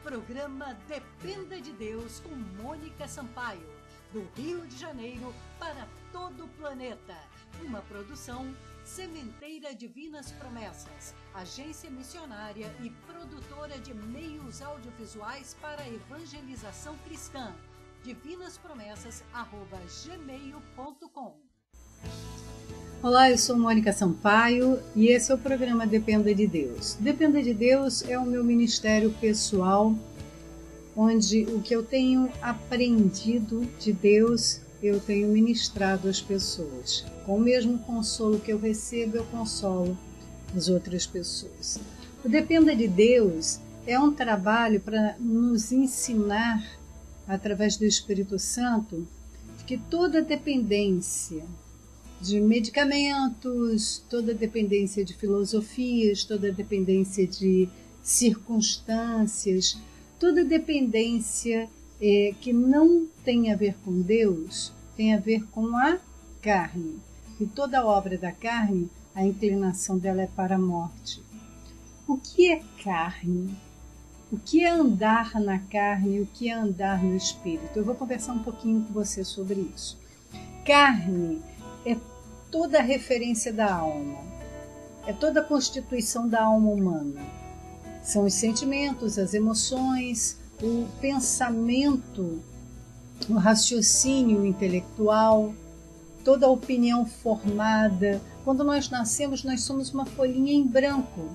programa Dependa de Deus com Mônica Sampaio, do Rio de Janeiro para todo o planeta. Uma produção Sementeira Divinas Promessas, agência missionária e produtora de meios audiovisuais para a evangelização cristã. divinaspromessas@gmail.com. Olá, eu sou Mônica Sampaio e esse é o programa Dependa de Deus. Dependa de Deus é o meu ministério pessoal, onde o que eu tenho aprendido de Deus, eu tenho ministrado às pessoas. Com o mesmo consolo que eu recebo, eu consolo as outras pessoas. O Dependa de Deus é um trabalho para nos ensinar, através do Espírito Santo, que toda dependência de medicamentos, toda dependência de filosofias, toda dependência de circunstâncias, toda dependência que não tem a ver com Deus, tem a ver com a carne. E toda obra da carne, a inclinação dela é para a morte. O que é carne? O que é andar na carne e o que é andar no espírito? Eu vou conversar um pouquinho com você sobre isso. Carne é toda a referência da alma, é toda a constituição da alma humana. São os sentimentos, as emoções, o pensamento, o raciocínio intelectual, toda a opinião formada. Quando nós nascemos, nós somos uma folhinha em branco,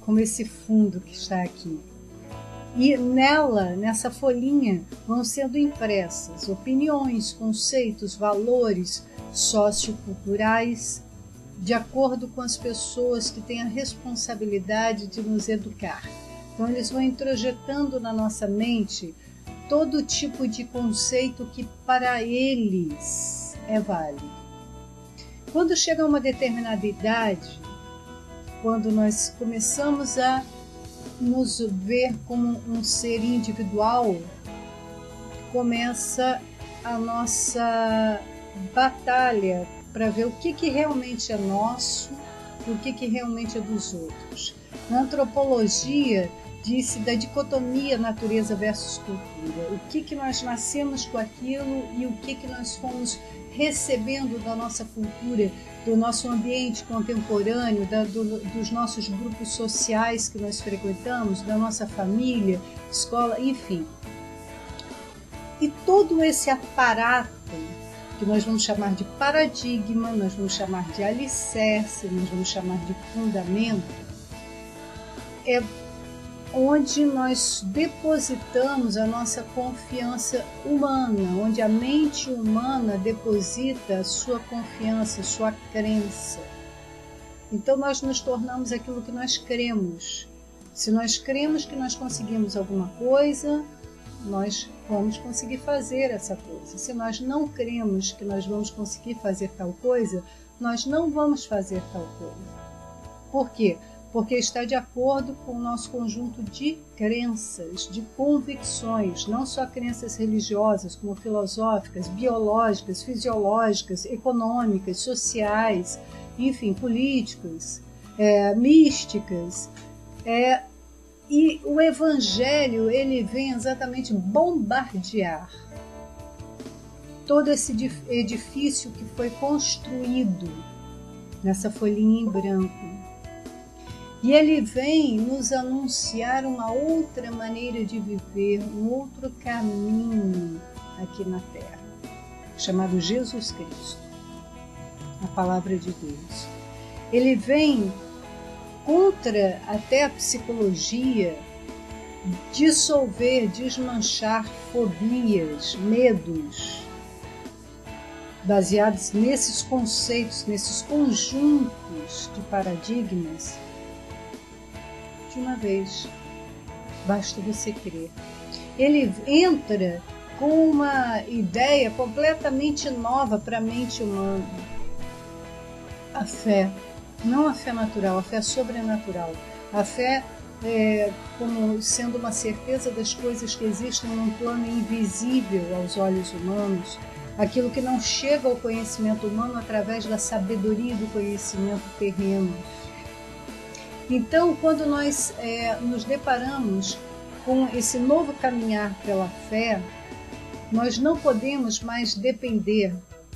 como esse fundo que está aqui. E nela, nessa folhinha, vão sendo impressas opiniões, conceitos, valores socioculturais, de acordo com as pessoas que têm a responsabilidade de nos educar. Então, eles vão introjetando na nossa mente todo tipo de conceito que para eles é válido. Quando chega a uma determinada idade, quando nós começamos a nos ver como um ser individual, começa a nossa batalha para ver o que realmente é nosso e o que realmente é dos outros. Na antropologia, disse da dicotomia natureza versus cultura. O que nós nascemos com aquilo e o que nós fomos recebendo da nossa cultura, do nosso ambiente contemporâneo, dos nossos grupos sociais que nós frequentamos, da nossa família, escola, enfim. E todo esse aparato, que nós vamos chamar de paradigma, nós vamos chamar de alicerce, nós vamos chamar de fundamento, é onde nós depositamos a nossa confiança humana, onde a mente humana deposita a sua confiança, sua crença. Então nós nos tornamos aquilo que nós cremos. Se nós cremos que nós conseguimos alguma coisa, nós vamos conseguir fazer essa coisa. Se nós não cremos que nós vamos conseguir fazer tal coisa, nós não vamos fazer tal coisa. Por quê? Porque está de acordo com o nosso conjunto de crenças, de convicções, não só crenças religiosas, como filosóficas, biológicas, fisiológicas, econômicas, sociais, enfim, políticas, místicas. E o Evangelho, ele vem exatamente bombardear todo esse edifício que foi construído nessa folhinha em branco. E ele vem nos anunciar uma outra maneira de viver, um outro caminho aqui na Terra, chamado Jesus Cristo, a Palavra de Deus. Ele vem contra até a psicologia, dissolver, desmanchar fobias, medos, baseados nesses conceitos, nesses conjuntos de paradigmas. De uma vez, basta você crer. Ele entra com uma ideia completamente nova para a mente humana. A fé, não a fé natural, a fé sobrenatural. A fé como sendo uma certeza das coisas que existem num plano invisível aos olhos humanos, aquilo que não chega ao conhecimento humano através da sabedoria do conhecimento terreno. Então, quando nós nos deparamos com esse novo caminhar pela fé, nós não podemos mais depender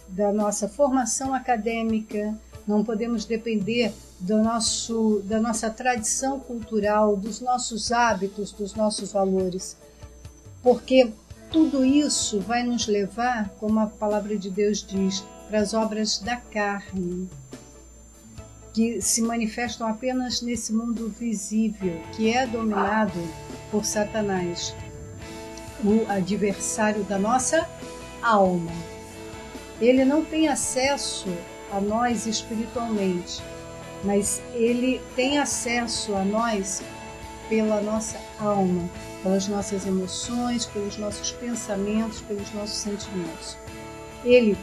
da nossa formação acadêmica, não podemos depender da nossa tradição cultural, dos nossos hábitos, dos nossos valores, porque tudo isso vai nos levar, como a palavra de Deus diz, para as obras da carne, que se manifestam apenas nesse mundo visível, que é dominado por Satanás, o adversário da nossa alma. Ele não tem acesso a nós espiritualmente, mas ele tem acesso a nós pela nossa alma, pelas nossas emoções, pelos nossos pensamentos, pelos nossos sentimentos. Ele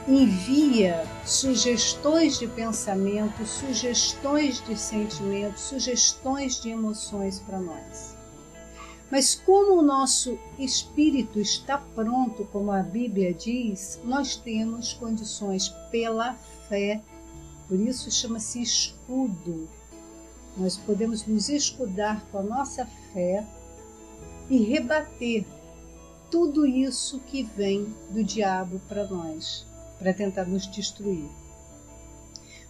envia sugestões de pensamento, sugestões de sentimentos, sugestões de emoções para nós. Mas como o nosso espírito está pronto, como a Bíblia diz, nós temos condições pela fé, por isso chama-se escudo. Nós podemos nos escudar com a nossa fé e rebater tudo isso que vem do diabo para nós, para tentar nos destruir.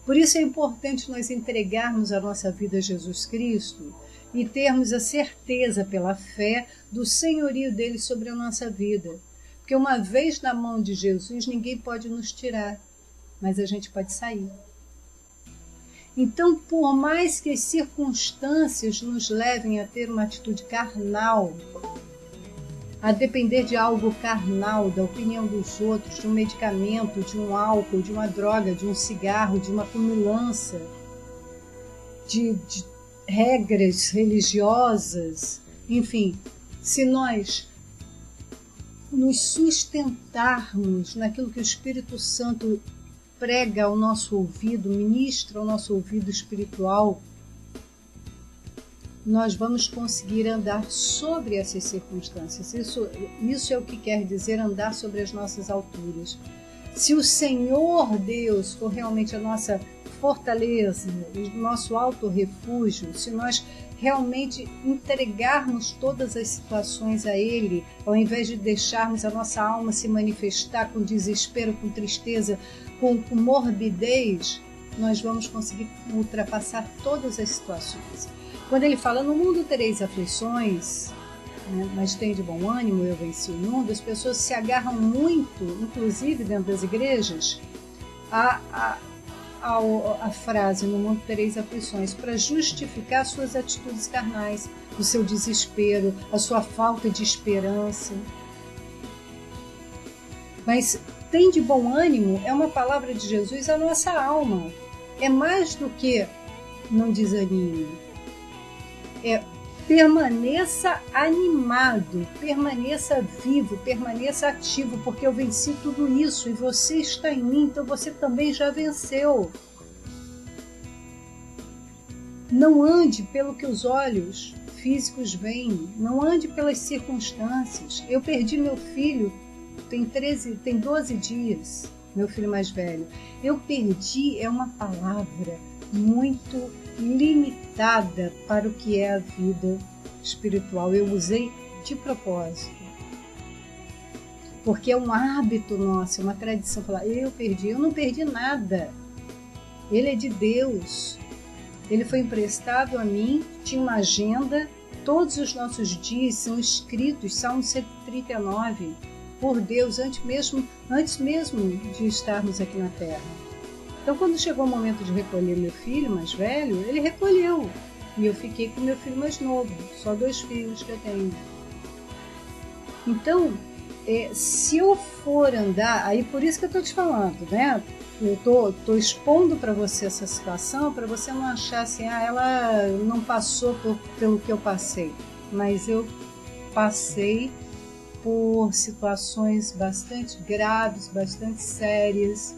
Por isso é importante nós entregarmos a nossa vida a Jesus Cristo e termos a certeza pela fé do senhorio dele sobre a nossa vida. Porque uma vez na mão de Jesus, ninguém pode nos tirar, mas a gente pode sair. Então, por mais que as circunstâncias nos levem a ter uma atitude carnal, a depender de algo carnal, da opinião dos outros, de um medicamento, de um álcool, de uma droga, de um cigarro, de uma comilança, de regras religiosas, enfim, se nós nos sustentarmos naquilo que o Espírito Santo prega ao nosso ouvido, ministra ao nosso ouvido espiritual, nós vamos conseguir andar sobre essas circunstâncias. Isso é o que quer dizer andar sobre as nossas alturas. Se o Senhor Deus for realmente a nossa fortaleza, o nosso alto refúgio, se nós realmente entregarmos todas as situações a Ele, ao invés de deixarmos a nossa alma se manifestar com desespero, com tristeza, com morbidez, nós vamos conseguir ultrapassar todas as situações. Quando ele fala, no mundo tereis aflições, né, mas tem de bom ânimo, eu venci o mundo, as pessoas se agarram muito, inclusive dentro das igrejas, a frase, no mundo tereis aflições, para justificar suas atitudes carnais, o seu desespero, a sua falta de esperança. Mas tem de bom ânimo é uma palavra de Jesus à nossa alma. É mais do que não desanime. Permaneça animado, permaneça vivo, permaneça ativo, porque eu venci tudo isso e você está em mim, então você também já venceu. Não ande pelo que os olhos físicos veem, não ande pelas circunstâncias. Eu perdi meu filho, tem 12 dias, meu filho mais velho. Eu perdi é uma palavra muito limitada para o que é a vida espiritual. Eu usei de propósito, porque é um hábito nosso, é uma tradição falar, eu não perdi nada, ele é de Deus, ele foi emprestado a mim, tinha uma agenda, todos os nossos dias são escritos, Salmo 139, por Deus, antes mesmo de estarmos aqui na terra. Então, quando chegou o momento de recolher meu filho mais velho, ele recolheu. E eu fiquei com meu filho mais novo. Só 2 filhos que eu tenho. Então, se eu for andar... Aí, por isso que eu estou te falando, né? Eu estou expondo para você essa situação, para você não achar assim, ela não passou pelo que eu passei. Mas eu passei por situações bastante graves, bastante sérias.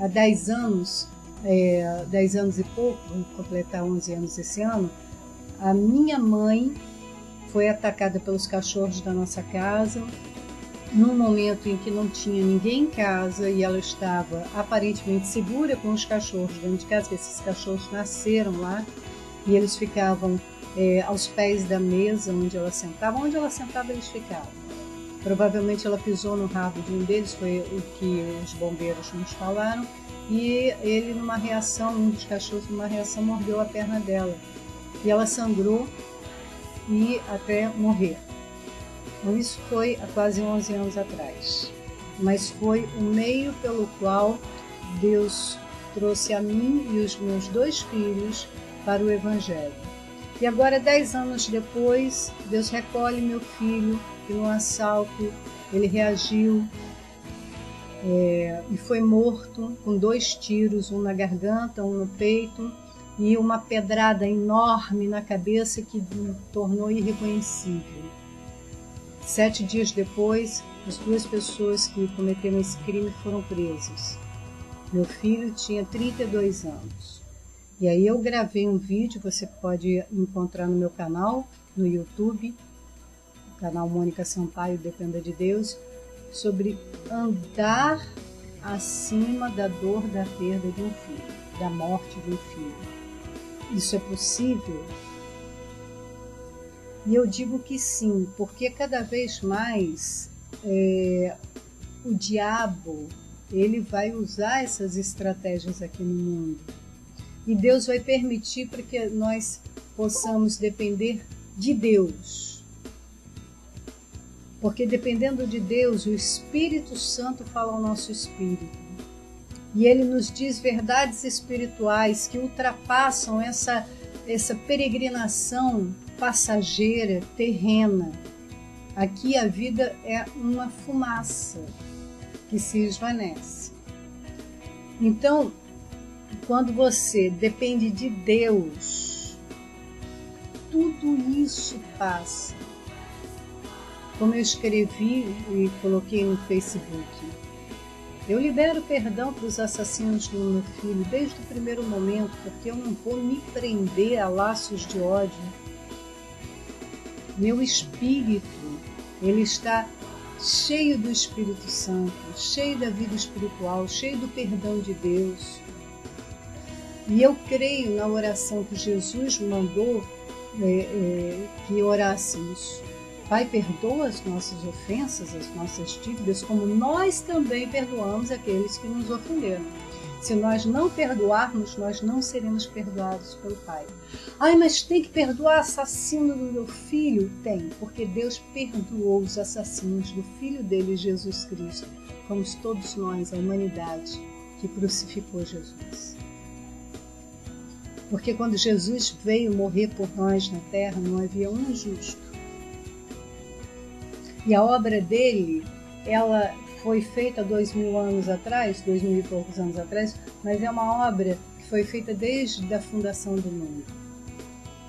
Há 10 anos, 10 anos e pouco, vou completar 11 anos esse ano, a minha mãe foi atacada pelos cachorros da nossa casa, num momento em que não tinha ninguém em casa e ela estava aparentemente segura com os cachorros dentro de casa, porque esses cachorros nasceram lá e eles ficavam aos pés da mesa onde ela sentava. Onde ela sentava, eles ficavam. Provavelmente ela pisou no rabo de um deles, foi o que os bombeiros nos falaram, e ele, numa reação, um dos cachorros, numa reação, mordeu a perna dela. E ela sangrou e até morrer. Então, isso foi há quase 11 anos atrás. Mas foi o meio pelo qual Deus trouxe a mim e os meus 2 filhos para o Evangelho. E agora, 10 anos depois, Deus recolhe meu filho, que no assalto ele reagiu e foi morto com 2 tiros, um na garganta, um no peito, e uma pedrada enorme na cabeça que o tornou irreconhecível. 7 dias depois, as 2 pessoas que cometeram esse crime foram presas. Meu filho tinha 32 anos. E aí eu gravei um vídeo, você pode encontrar no meu canal, no YouTube, o canal Mônica Sampaio, Dependa de Deus, sobre andar acima da dor da perda de um filho, da morte de um filho. Isso é possível? E eu digo que sim, porque cada vez mais o diabo ele vai usar essas estratégias aqui no mundo. E Deus vai permitir para que nós possamos depender de Deus. Porque dependendo de Deus, o Espírito Santo fala ao nosso espírito. E ele nos diz verdades espirituais que ultrapassam essa peregrinação passageira, terrena. Aqui a vida é uma fumaça que se esvanece. Então, quando você depende de Deus, tudo isso passa. Como eu escrevi e coloquei no Facebook, eu libero perdão para os assassinos do meu filho desde o primeiro momento, porque eu não vou me prender a laços de ódio. Meu espírito, ele está cheio do Espírito Santo, cheio da vida espiritual, cheio do perdão de Deus. E eu creio na oração que Jesus mandou que orássemos. Pai, perdoa as nossas ofensas, as nossas dívidas, como nós também perdoamos aqueles que nos ofenderam. Se nós não perdoarmos, nós não seremos perdoados pelo Pai. Ai, mas tem que perdoar assassino do meu filho? Tem, porque Deus perdoou os assassinos do Filho dele, Jesus Cristo. Fomos todos nós, a humanidade, que crucificou Jesus. Porque quando Jesus veio morrer por nós na terra, não havia um justo. E a obra dele, ela foi feita 2000 anos atrás, 2000 e poucos anos atrás, mas é uma obra que foi feita desde a fundação do mundo.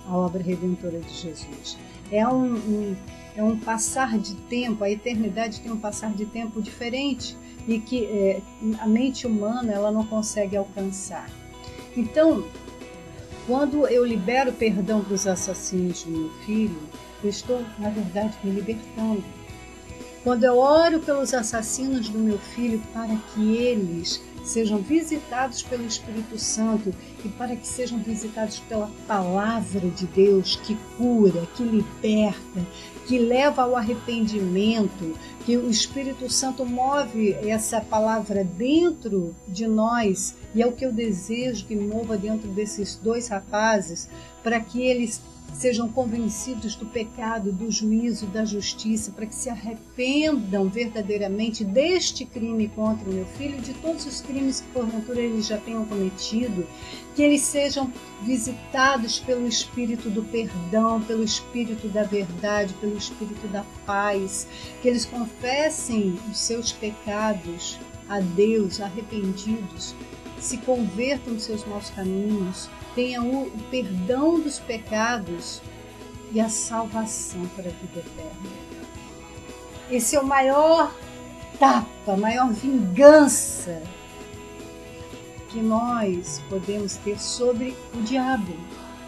A obra redentora de Jesus. É um passar de tempo, a eternidade tem um passar de tempo diferente e que a mente humana ela não consegue alcançar. Então, quando eu libero perdão para os assassinos do meu filho, eu estou, na verdade, me libertando. Quando eu oro pelos assassinos do meu filho para que eles sejam visitados pelo Espírito Santo e para que sejam visitados pela palavra de Deus que cura, que liberta, que leva ao arrependimento, que o Espírito Santo move essa palavra dentro de nós, e é o que eu desejo que mova dentro desses 2 rapazes, para que eles sejam convencidos do pecado, do juízo, da justiça, para que se arrependam verdadeiramente deste crime contra o meu filho e de todos os crimes que porventura eles já tenham cometido, que eles sejam visitados pelo Espírito do perdão, pelo Espírito da verdade, pelo Espírito da paz, que eles confessem os seus pecados a Deus, arrependidos, se convertam dos seus maus caminhos, tenham o perdão dos pecados e a salvação para a vida eterna. Esse é o maior tapa, a maior vingança que nós podemos ter sobre o diabo,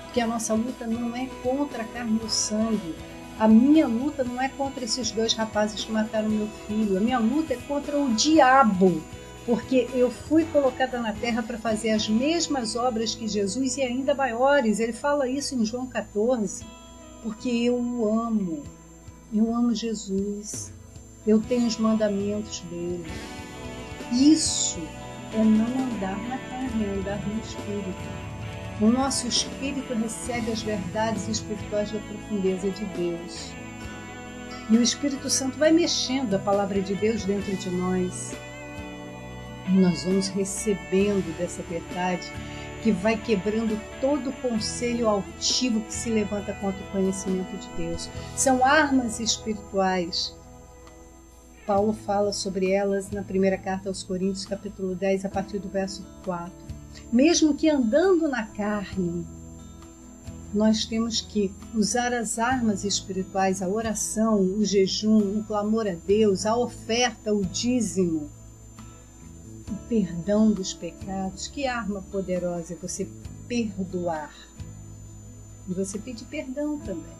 porque a nossa luta não é contra a carne e o sangue. A minha luta não é contra esses 2 rapazes que mataram meu filho, a minha luta é contra o diabo, porque eu fui colocada na terra para fazer as mesmas obras que Jesus e ainda maiores. Ele fala isso em João 14, porque eu o amo. Eu amo Jesus. Eu tenho os mandamentos dele. Isso é não andar na carne, é andar no Espírito. O nosso espírito recebe as verdades espirituais da profundeza de Deus. E o Espírito Santo vai mexendo a palavra de Deus dentro de nós. E nós vamos recebendo dessa verdade que vai quebrando todo o conselho altivo que se levanta contra o conhecimento de Deus. São armas espirituais. Paulo fala sobre elas na primeira carta aos Coríntios, capítulo 10, a partir do verso 4. Mesmo que andando na carne, nós temos que usar as armas espirituais, a oração, o jejum, o clamor a Deus, a oferta, o dízimo, o perdão dos pecados. Que arma poderosa é você perdoar. E você pedir perdão também.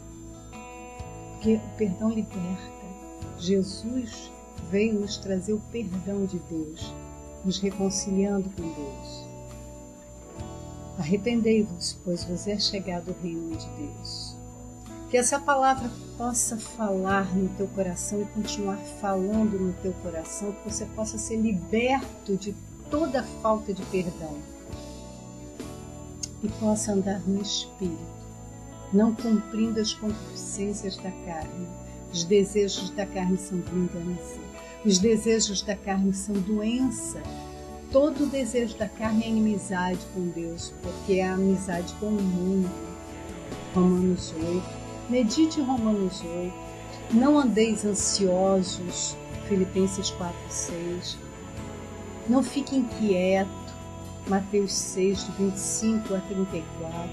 Porque o perdão liberta. Jesus veio nos trazer o perdão de Deus, nos reconciliando com Deus. Arrependei-vos, pois vos é chegado o reino de Deus. Que essa palavra possa falar no teu coração e continuar falando no teu coração, que você possa ser liberto de toda falta de perdão e possa andar no Espírito, não cumprindo as concupiscências da carne. Os desejos da carne são vingança, os desejos da carne são doença. Todo desejo da carne é inimizade com Deus, porque é a amizade com o mundo. Romanos 8. Medite em Romanos 8. Não andeis ansiosos, Filipenses 4, 6. Não fique inquieto, Mateus 6, de 25 a 34.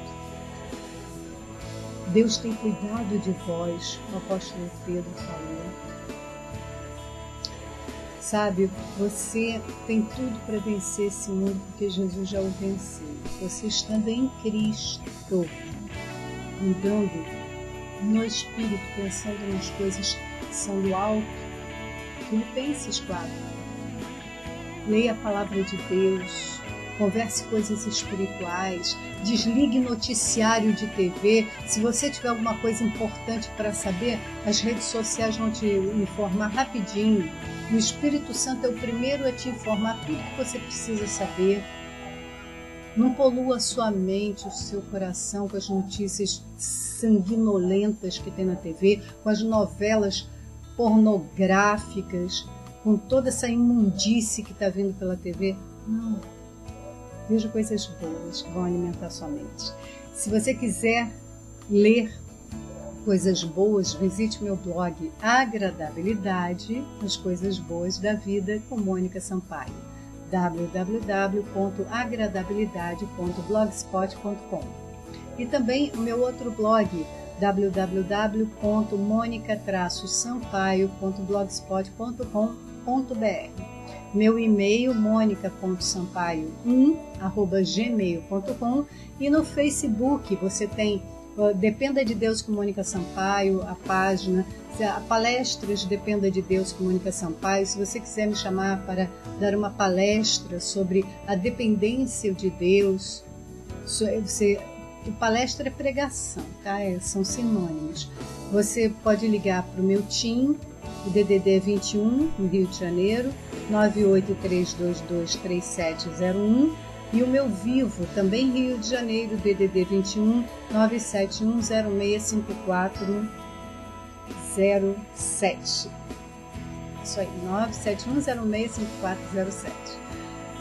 Deus tem cuidado de vós, o apóstolo Pedro falou. Sabe, você tem tudo para vencer esse mundo, porque Jesus já o venceu. Você estando em Cristo, andando no Espírito, pensando nas coisas que são do alto. Filipenses 4. Leia a palavra de Deus, converse coisas espirituais, desligue noticiário de TV. Se você tiver alguma coisa importante para saber, as redes sociais vão te informar rapidinho. O Espírito Santo é o primeiro a te informar tudo que você precisa saber. Não polua a sua mente, o seu coração com as notícias sanguinolentas que tem na TV, com as novelas pornográficas, com toda essa imundície que está vindo pela TV. Não. Veja coisas boas que vão alimentar sua mente. Se você quiser ler coisas boas, visite meu blog Agradabilidade, as coisas boas da vida, com Mônica Sampaio. www.agradabilidade.blogspot.com. E também o meu outro blog, www.monica-sampaio.blogspot.com.br. Meu e-mail, monica.sampaio1@gmail.com, e no Facebook você tem Dependa de Deus com Mônica Sampaio, a página, a palestras Dependa de Deus com Mônica Sampaio. Se você quiser me chamar para dar uma palestra sobre a dependência de Deus, palestra é pregação, tá? São sinônimos. Você pode ligar para o meu TIM, o DDD 21, no Rio de Janeiro, 983223701. E o meu Vivo, também Rio de Janeiro, DDD 21 971065407. Isso aí, 971065407.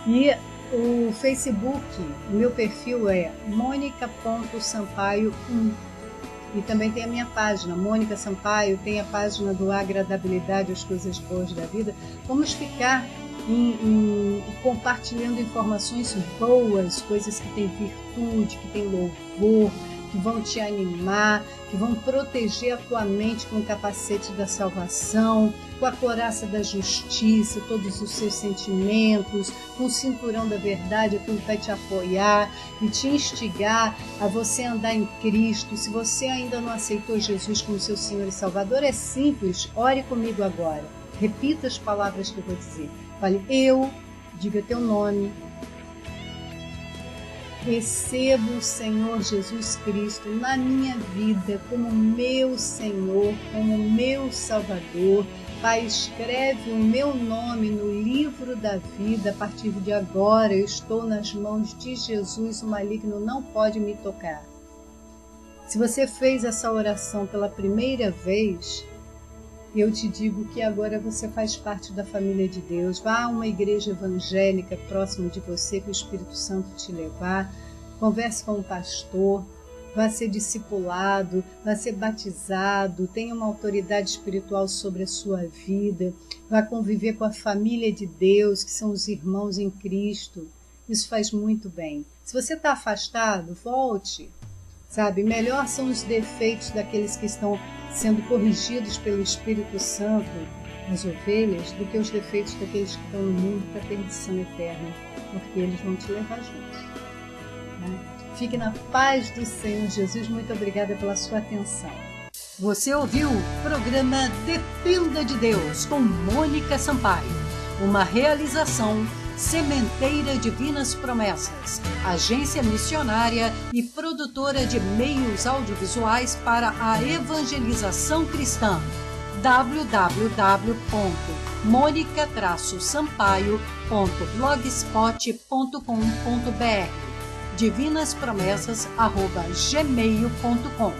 E o Facebook, o meu perfil é monica.sampaio1. E também tem a minha página, Mônica Sampaio, tem a página do Agradabilidade, as coisas boas da vida. Vamos ficar compartilhando informações boas, coisas que têm virtude, que têm louvor, que vão te animar, que vão proteger a tua mente com o capacete da salvação, com a couraça da justiça, todos os seus sentimentos, com o cinturão da verdade, aquilo que vai te apoiar e te instigar a você andar em Cristo. Se você ainda não aceitou Jesus como seu Senhor e Salvador, é simples, ore comigo agora. Repita as palavras que eu vou dizer. Fale, eu, diga teu nome. Recebo o Senhor Jesus Cristo na minha vida como meu Senhor, como meu Salvador. Pai, escreve o meu nome no livro da vida. A partir de agora eu estou nas mãos de Jesus, o maligno não pode me tocar. Se você fez essa oração pela primeira vez, eu te digo que agora você faz parte da família de Deus. Vá a uma igreja evangélica próxima de você, que o Espírito Santo te levar. Converse com o pastor, vá ser discipulado, vá ser batizado, tenha uma autoridade espiritual sobre a sua vida, vá conviver com a família de Deus, que são os irmãos em Cristo. Isso faz muito bem. Se você está afastado, volte. Sabe, melhor são os defeitos daqueles que estão sendo corrigidos pelo Espírito Santo, as ovelhas, do que os defeitos daqueles que estão no mundo para a perdição eterna, porque eles vão te levar juntos. Né? Fique na paz do Senhor Jesus. Muito obrigada pela sua atenção. Você ouviu o programa Dependa de Deus, com Mônica Sampaio, uma realização Sementeira Divinas Promessas, agência missionária e produtora de meios audiovisuais para a evangelização cristã. www.monica-sampaio.blogspot.com.br divinaspromessas@gmail.com